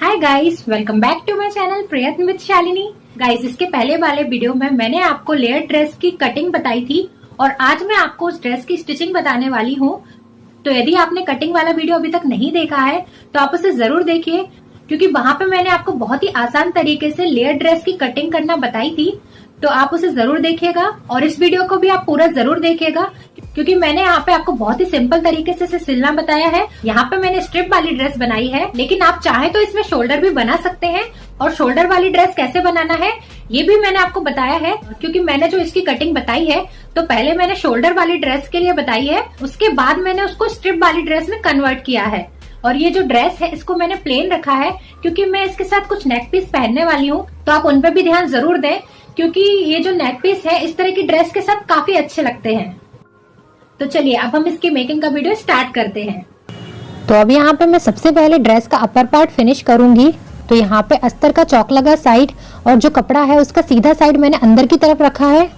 Hi guys, welcome back to my channel Prayatna with Shalini. Guys, इसके पहले वाले वीडियो में मैंने आपको लेयर ड्रेस की कटिंग बताई थी और आज मैं आपको उस ड्रेस की स्टिचिंग बताने वाली हूँ। तो यदि आपने कटिंग वाला वीडियो अभी तक नहीं देखा है तो आप उसे जरूर देखिए, क्योंकि वहां पे मैंने आपको बहुत ही आसान तरीके से लेयर ड्रेस की कटिंग करना बताई थी। तो आप उसे जरूर देखिएगा और इस वीडियो को भी आप पूरा जरूर देखिएगा, क्योंकि मैंने यहाँ पे आपको बहुत ही सिंपल तरीके से इसे सिलना बताया है। यहाँ पे मैंने स्ट्रिप वाली ड्रेस बनाई है, लेकिन आप चाहे तो इसमें शोल्डर भी बना सकते हैं। और शोल्डर वाली ड्रेस कैसे बनाना है ये भी मैंने आपको बताया है, क्योंकि मैंने जो इसकी कटिंग बताई है तो पहले मैंने शोल्डर वाली ड्रेस के लिए बताई है, उसके बाद मैंने उसको स्ट्रिप वाली ड्रेस में कन्वर्ट किया है। और ये जो ड्रेस है इसको मैंने प्लेन रखा है, क्योंकि मैं इसके साथ कुछ नेक पीस पहनने वाली हूँ, तो आप उन पर भी ध्यान जरूर दें, क्योंकि ये जो नेक पीस है इस तरह की ड्रेस के साथ काफी अच्छे लगते हैं। तो चलिए अब हम इसकी मेकिंग का वीडियो स्टार्ट करते हैं। तो अब यहाँ पे मैं सबसे पहले ड्रेस का अपर पार्ट फिनिश करूंगी। तो यहाँ पे अस्तर का चौक लगा साइड और जो कपड़ा है उसका सीधा साइड मैंने अंदर की तरफ रखा है।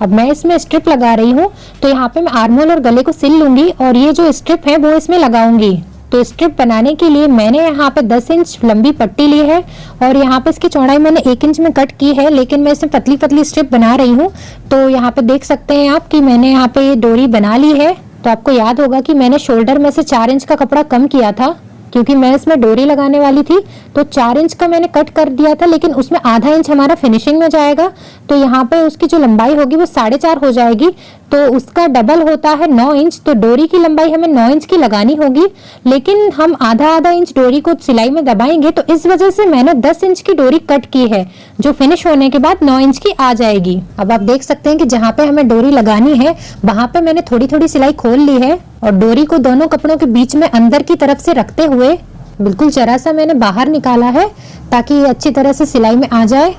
अब मैं इसमें स्ट्रिप लगा रही हूँ, तो यहाँ पे मैं आर्महोल और गले को सिल लूंगी और ये जो स्ट्रिप है वो इसमें लगाऊंगी। तो स्ट्रिप बनाने के लिए मैंने यहाँ पे 10 इंच लंबी पट्टी ली है और यहाँ पे इसकी चौड़ाई मैंने 1 इंच में कट की है, लेकिन मैं इसमें पतली पतली स्ट्रिप बना रही हूँ। तो यहाँ पे देख सकते हैं आप कि मैंने यहाँ पे ये डोरी बना ली है। तो आपको याद होगा कि मैंने शोल्डर में से 4 इंच का कपड़ा कम किया था, क्योंकि मैं इसमें डोरी लगाने वाली थी। तो 4 इंच का मैंने कट कर दिया था, लेकिन उसमें आधा इंच हमारा फिनिशिंग में जाएगा। तो यहाँ पे उसकी जो लंबाई होगी वो 4.5 हो जाएगी, तो उसका डबल होता है 9 इंच। तो डोरी की लंबाई हमें 9 इंच की लगानी होगी, लेकिन हम आधा आधा इंच डोरी को सिलाई में दबाएंगे, तो इस वजह से मैंने 10 इंच की डोरी कट की है, जो फिनिश होने के बाद 9 इंच की आ जाएगी। अब आप देख सकते हैं कि जहाँ पे हमें डोरी लगानी है वहां पे मैंने थोड़ी थोड़ी सिलाई खोल ली है और डोरी को दोनों कपड़ों के बीच में अंदर की तरफ से रखते हुए बिल्कुल जरा सा मैंने बाहर निकाला है, ताकि ये अच्छी तरह से सिलाई में आ जाए।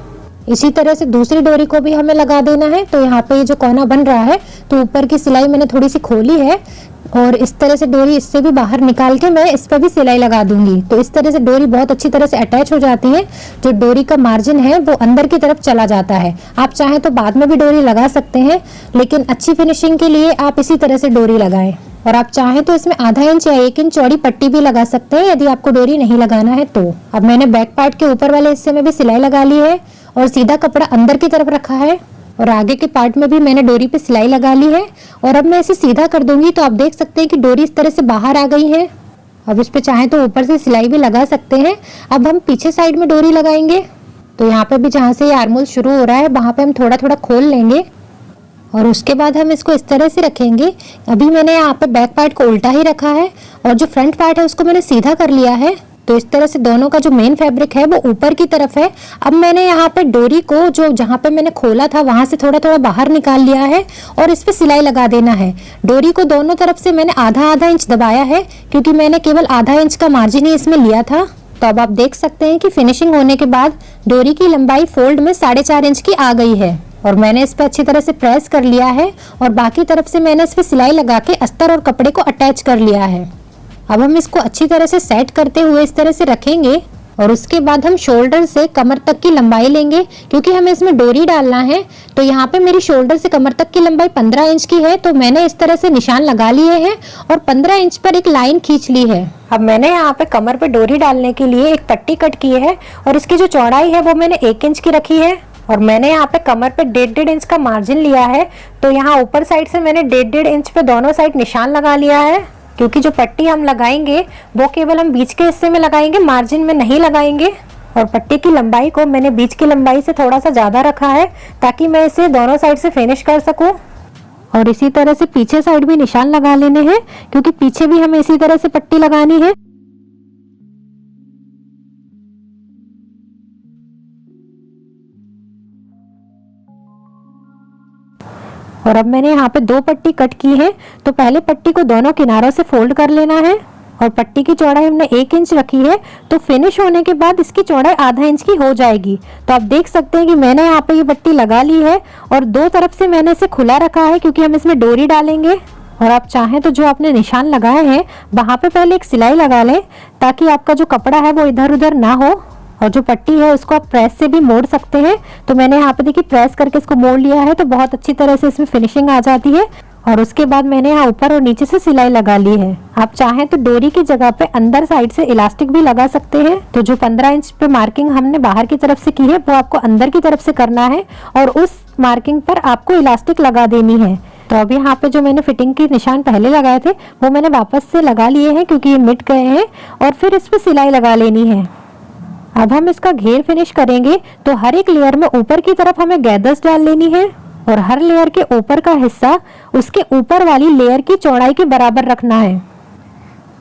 इसी तरह से दूसरी डोरी को भी हमें लगा देना है। तो यहाँ पे ये जो कोना बन रहा है तो ऊपर की सिलाई मैंने थोड़ी सी खोली है और इस तरह से डोरी इससे भी बाहर निकाल के मैं इस पर भी सिलाई लगा दूंगी। तो इस तरह से डोरी बहुत अच्छी तरह से अटैच हो जाती है, जो डोरी का मार्जिन है वो अंदर की तरफ चला जाता है। आप चाहें तो बाद में भी डोरी लगा सकते हैं, लेकिन अच्छी फिनिशिंग के लिए आप इसी तरह से डोरी लगाएं। और आप चाहें तो इसमें आधा इंच या 1 इंच चौड़ी पट्टी भी लगा सकते हैं, यदि आपको डोरी नहीं लगाना है तो। अब मैंने बैक पार्ट के ऊपर वाले हिस्से में भी सिलाई लगा ली है और सीधा कपड़ा अंदर की तरफ रखा है और आगे के पार्ट में भी मैंने डोरी पे सिलाई लगा ली है। और अब मैं इसे सीधा कर दूंगी, तो आप देख सकते हैं कि डोरी इस तरह से बाहर आ गई है। अब इस पे चाहे तो ऊपर से सिलाई भी लगा सकते हैं। अब हम पीछे साइड में डोरी लगाएंगे, तो यहाँ पे भी जहाँ से ये आर्महोल शुरू हो रहा है वहां पे हम थोड़ा थोड़ा खोल लेंगे और उसके बाद हम इसको इस तरह से रखेंगे। अभी मैंने यहाँ पे बैक पार्ट को उल्टा ही रखा है और जो फ्रंट पार्ट है उसको मैंने सीधा कर लिया है। तो इस तरह से दोनों का जो मेन फैब्रिक है वो ऊपर की तरफ है। अब मैंने यहाँ पे डोरी को जो जहाँ पे मैंने खोला था वहां से थोड़ा थोड़ा बाहर निकाल लिया है और इस पे सिलाई लगा देना है। डोरी को दोनों तरफ से मैंने आधा आधा इंच दबाया है, क्योंकि मैंने केवल आधा इंच का मार्जिन ही इसमें लिया था। तो अब आप देख सकते हैं कि फिनिशिंग होने के बाद डोरी की लंबाई फोल्ड में 4.5 इंच की आ गई है और मैंने इस पे अच्छी तरह से प्रेस कर लिया है और बाकी तरफ से मैंने इस पे सिलाई लगा के अस्तर और कपड़े को अटैच कर लिया है। अब हम इसको अच्छी तरह से सेट करते हुए इस तरह से रखेंगे और उसके बाद हम शोल्डर से कमर तक की लंबाई लेंगे, क्योंकि हमें इसमें डोरी डालना है। तो यहाँ पे मेरी शोल्डर से कमर तक की लंबाई 15 इंच की है, तो मैंने इस तरह से निशान लगा लिए हैं और 15 इंच पर एक लाइन खींच ली है। अब मैंने यहाँ पे कमर पे डोरी डालने के लिए एक पट्टी कट की है और इसकी जो चौड़ाई है वो मैंने 1 इंच की रखी है और मैंने यहाँ पे कमर पे 1.5 इंच का मार्जिन लिया है। तो यहाँ ऊपर साइड से मैंने 1.5 इंच पे दोनों साइड निशान लगा लिया है, क्योंकि जो पट्टी हम लगाएंगे वो केवल हम बीच के हिस्से में लगाएंगे, मार्जिन में नहीं लगाएंगे। और पट्टी की लंबाई को मैंने बीच की लंबाई से थोड़ा सा ज्यादा रखा है, ताकि मैं इसे दोनों साइड से फिनिश कर सकूं। और इसी तरह से पीछे साइड भी निशान लगा लेने हैं, क्योंकि पीछे भी हमें इसी तरह से पट्टी लगानी है। और अब मैंने यहाँ पे 2 पट्टी कट की है। तो पहले पट्टी को दोनों किनारों से फोल्ड कर लेना है और पट्टी की चौड़ाई हमने 1 इंच रखी है, तो फिनिश होने के बाद इसकी चौड़ाई आधा इंच की हो जाएगी। तो आप देख सकते हैं कि मैंने यहाँ पे ये पट्टी लगा ली है और 2 तरफ से मैंने इसे खुला रखा है, क्योंकि हम इसमें डोरी डालेंगे। और आप चाहें तो जो आपने निशान लगाए हैं वहां पे पहले एक सिलाई लगा लें, ताकि आपका जो कपड़ा है वो इधर उधर ना हो। और जो पट्टी है उसको आप प्रेस से भी मोड़ सकते हैं। तो मैंने यहाँ पे देखिए प्रेस करके इसको मोड़ लिया है, तो बहुत अच्छी तरह से इसमें फिनिशिंग आ जाती है। और उसके बाद मैंने यहाँ ऊपर और नीचे से सिलाई लगा ली है। आप चाहें तो डोरी की जगह पे अंदर साइड से इलास्टिक भी लगा सकते हैं। तो जो 15 इंच पे मार्किंग हमने बाहर की तरफ से की है वो आपको अंदर की तरफ से करना है और उस मार्किंग पर आपको इलास्टिक लगा देनी है। तो अब यहाँ पे जो मैंने फिटिंग के निशान पहले लगाए थे वो मैंने वापस से लगा लिए हैं क्योंकि ये मिट गए हैं और फिर इस पर सिलाई लगा लेनी है। अब हम इसका घेर फिनिश करेंगे तो हर एक लेयर में ऊपर की तरफ हमें गैदर्स डाल लेनी है और हर लेयर के ऊपर का हिस्सा उसके ऊपर वाली लेयर की चौड़ाई के बराबर रखना है।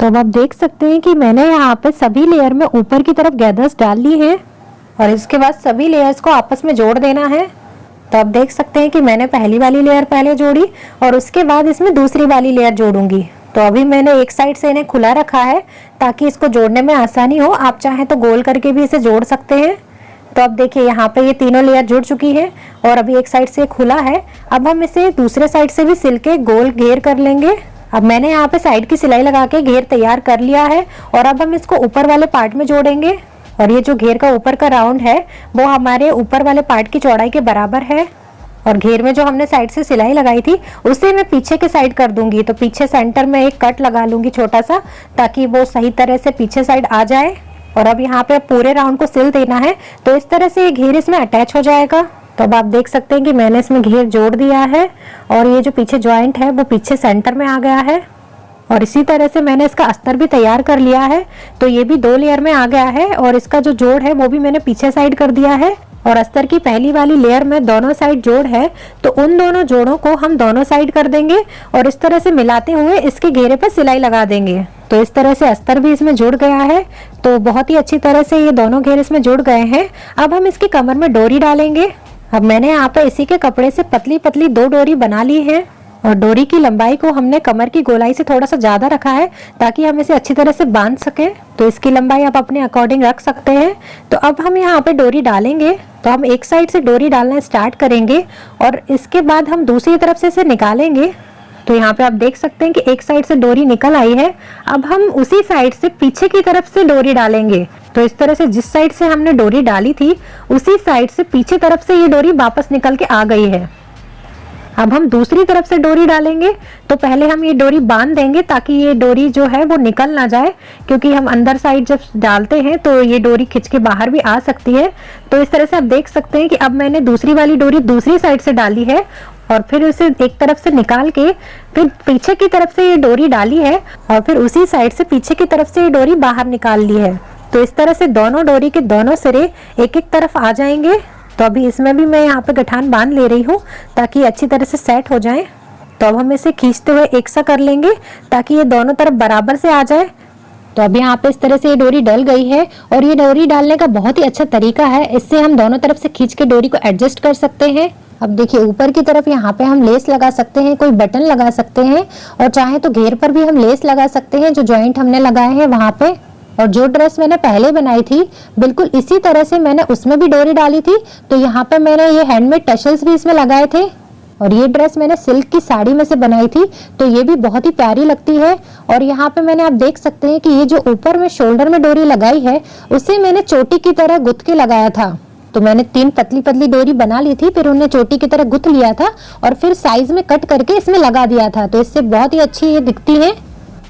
तो अब आप देख सकते हैं कि मैंने यहाँ पे सभी लेयर में ऊपर की तरफ गैदर्स डाल ली है और इसके बाद सभी लेयर्स को आपस में जोड़ देना है। तो आप देख सकते हैं कि मैंने पहली वाली लेयर पहले जोड़ी और उसके बाद इसमें दूसरी वाली लेयर जोड़ूंगी। तो अभी मैंने एक साइड से इन्हें खुला रखा है ताकि इसको जोड़ने में आसानी हो। आप चाहें तो गोल करके भी इसे जोड़ सकते हैं। तो अब देखिए यहाँ पे ये तीनों लेयर जुड़ चुकी है और अभी एक साइड से खुला है। अब हम इसे दूसरे साइड से भी सिल के गोल घेर कर लेंगे। अब मैंने यहाँ पे साइड की सिलाई लगा के घेर तैयार कर लिया है और अब हम इसको ऊपर वाले पार्ट में जोड़ेंगे। और ये जो घेर का ऊपर का राउंड है वो हमारे ऊपर वाले पार्ट की चौड़ाई के बराबर है और घेर में जो हमने साइड से सिलाई लगाई थी उसे मैं पीछे के साइड कर दूंगी। तो पीछे सेंटर में एक कट लगा लूंगी छोटा सा ताकि वो सही तरह से पीछे साइड आ जाए। और अब यहाँ पे पूरे राउंड को सिल देना है तो इस तरह से ये घेर इसमें अटैच हो जाएगा। तो अब आप देख सकते हैं कि मैंने इसमें घेर जोड़ दिया है और ये जो पीछे जॉइंट है वो पीछे सेंटर में आ गया है। और इसी तरह से मैंने इसका अस्तर भी तैयार कर लिया है। तो ये भी 2 लेयर में आ गया है और इसका जो जोड़ है वो भी मैंने पीछे साइड कर दिया है। और अस्तर की पहली वाली लेयर में दोनों साइड जोड़ है तो उन दोनों जोड़ों को हम दोनों साइड कर देंगे और इस तरह से मिलाते हुए इसके घेरे पर सिलाई लगा देंगे। तो इस तरह से अस्तर भी इसमें जुड़ गया है। तो बहुत ही अच्छी तरह से ये दोनों घेरे इसमें जुड़ गए हैं। अब हम इसकी कमर में डोरी डालेंगे। अब मैंने यहाँ पे इसी के कपड़े से पतली पतली 2 डोरी बना ली है और डोरी की लंबाई को हमने कमर की गोलाई से थोड़ा सा ज्यादा रखा है ताकि हम इसे अच्छी तरह से बांध सके। तो इसकी लंबाई आप अपने अकॉर्डिंग रख सकते हैं। तो अब हम यहाँ पे डोरी डालेंगे। तो हम एक साइड से डोरी डालना स्टार्ट करेंगे और इसके बाद हम दूसरी तरफ से इसे निकालेंगे। तो यहाँ पे आप देख सकते हैं कि एक साइड से डोरी निकल आई है। अब हम उसी साइड से पीछे की तरफ से डोरी डालेंगे। तो इस तरह से जिस साइड से हमने डोरी डाली थी उसी साइड से पीछे तरफ से ये डोरी वापस निकल के आ गई है। अब हम दूसरी तरफ से डोरी डालेंगे। तो पहले हम ये डोरी बांध देंगे ताकि ये डोरी जो है वो निकल ना जाए क्योंकि हम अंदर साइड जब डालते हैं तो ये डोरी खिंच के बाहर भी आ सकती है। तो इस तरह से आप देख सकते हैं कि अब मैंने दूसरी वाली डोरी दूसरी साइड से डाली है और फिर उसे एक तरफ से निकाल के फिर पीछे की तरफ से ये डोरी डाली है और फिर उसी साइड से पीछे की तरफ से ये डोरी बाहर निकाल ली है। तो इस तरह से दोनों डोरी के दोनों सिरे एक एक तरफ आ जाएंगे। तो अभी इसमें भी मैं यहाँ पे गठान बांध ले रही हूँ ताकि अच्छी तरह से सेट हो जाए। तो अब हम इसे खींचते हुए एक सा कर लेंगे ताकि ये दोनों तरफ बराबर से आ जाए। तो अभी यहाँ पे इस तरह से ये डोरी डल गई है और ये डोरी डालने का बहुत ही अच्छा तरीका है। इससे हम दोनों तरफ से खींच के डोरी को एडजस्ट कर सकते हैं। अब देखिए ऊपर की तरफ यहाँ पे हम लेस लगा सकते हैं, कोई बटन लगा सकते हैं और चाहे तो घेर पर भी हम लेस लगा सकते हैं जो जॉइंट हमने लगाए हैं वहां पे। और जो ड्रेस मैंने पहले बनाई थी बिल्कुल इसी तरह से मैंने उसमें भी डोरी डाली थी। तो यहाँ पे मैंने ये हैंडमेड टशल्स भी इसमें लगाए थे और ये ड्रेस मैंने सिल्क की साड़ी में से बनाई थी तो ये भी बहुत ही प्यारी लगती है। और यहाँ पे मैंने आप देख सकते हैं कि ये जो ऊपर में शोल्डर में डोरी लगाई है उसे मैंने चोटी की तरह गुथ के लगाया था। तो मैंने 3 पतली पतली डोरी बना ली थी फिर उन्हें चोटी की तरह गुथ लिया था और फिर साइज में कट करके इसमें लगा दिया था। तो इससे बहुत ही अच्छी ये दिखती है।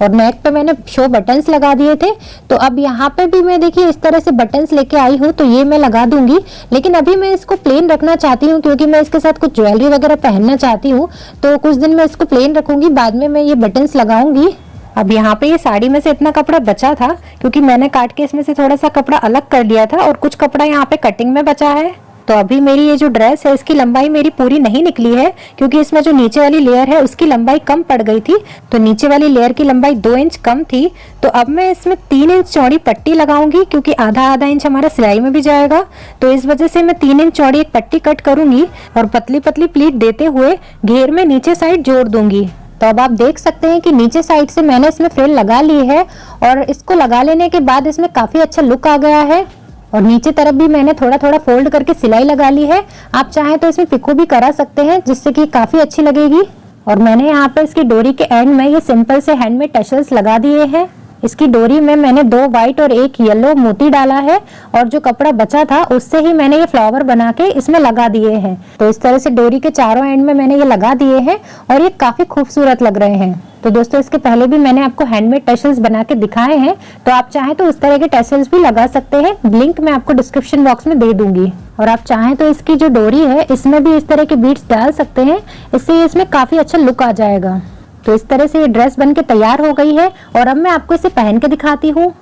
और नेक पे मैंने शो बटन्स लगा दिए थे। तो अब यहाँ पे भी मैं देखिए इस तरह से बटन्स लेके आई हूँ तो ये मैं लगा दूंगी। लेकिन अभी मैं इसको प्लेन रखना चाहती हूँ क्योंकि मैं इसके साथ कुछ ज्वेलरी वगैरह पहनना चाहती हूँ। तो कुछ दिन मैं इसको प्लेन रखूंगी, बाद में मैं ये बटन्स लगाऊंगी। अब यहाँ पे ये साड़ी में से इतना कपड़ा बचा था क्योंकि मैंने काट के इसमें से थोड़ा सा कपड़ा अलग कर लिया था और कुछ कपड़ा यहाँ पे कटिंग में बचा है। तो अभी मेरी ये जो ड्रेस है इसकी लंबाई मेरी पूरी नहीं निकली है क्योंकि इसमें जो नीचे वाली लेयर है उसकी लंबाई कम पड़ गई थी। तो नीचे वाली लेयर की लंबाई 2 इंच कम थी। तो अब मैं इसमें 3 इंच चौड़ी पट्टी लगाऊंगी क्योंकि आधा इंच हमारा सिलाई में भी जाएगा। तो इस वजह से मैं 3 इंच चौड़ी एक पट्टी कट करूंगी और पतली पतली प्लीट देते हुए घेर में नीचे साइड जोड़ दूंगी। तो अब आप देख सकते हैं कि नीचे साइड से मैंने इसमें फ्रिल लगा ली है और इसको लगा लेने के बाद इसमें काफी अच्छा लुक आ गया है। और नीचे तरफ भी मैंने थोड़ा थोड़ा फोल्ड करके सिलाई लगा ली है। आप चाहें तो इसमें पिको भी करा सकते हैं जिससे कि काफी अच्छी लगेगी। और मैंने यहाँ पे इसकी डोरी के एंड में ये सिंपल से हैंडमेड टशल्स लगा दिए हैं। इसकी डोरी में मैंने 2 व्हाइट और 1 येलो मोती डाला है और जो कपड़ा बचा था उससे ही मैंने ये फ्लावर बना के इसमें लगा दिए हैं। तो इस तरह से डोरी के चारों एंड में मैंने ये लगा दिए हैं और ये काफी खूबसूरत लग रहे हैं। तो दोस्तों इसके पहले भी मैंने आपको हैंडमेड टैसल्स बना के दिखाए हैं, तो आप चाहें तो उस तरह के टैसल्स भी लगा सकते हैं। लिंक मैं आपको डिस्क्रिप्शन बॉक्स में दे दूंगी। और आप चाहें तो इसकी जो डोरी है इसमें भी इस तरह के बीड्स डाल सकते हैं, इससे इसमें काफी अच्छा लुक आ जाएगा। तो इस तरह से ये ड्रेस बनके तैयार हो गई है और अब मैं आपको इसे पहन के दिखाती हूँ।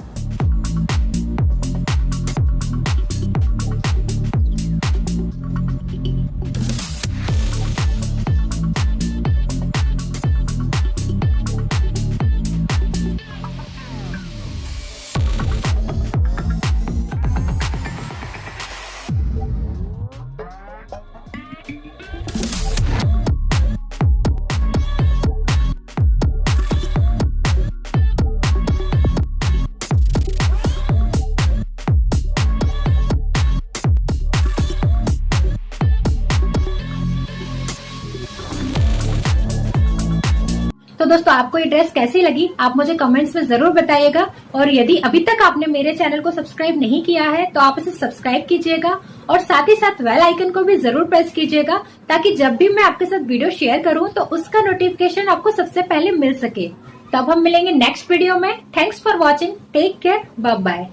तो दोस्तों आपको ये ड्रेस कैसी लगी आप मुझे कमेंट्स में जरूर बताइएगा। और यदि अभी तक आपने मेरे चैनल को सब्सक्राइब नहीं किया है तो आप इसे सब्सक्राइब कीजिएगा और साथ ही साथ बेल आइकन को भी जरूर प्रेस कीजिएगा, ताकि जब भी मैं आपके साथ वीडियो शेयर करूं तो उसका नोटिफिकेशन आपको सबसे पहले मिल सके। तब हम मिलेंगे नेक्स्ट वीडियो में। Thanks for watching, take care, bye bye.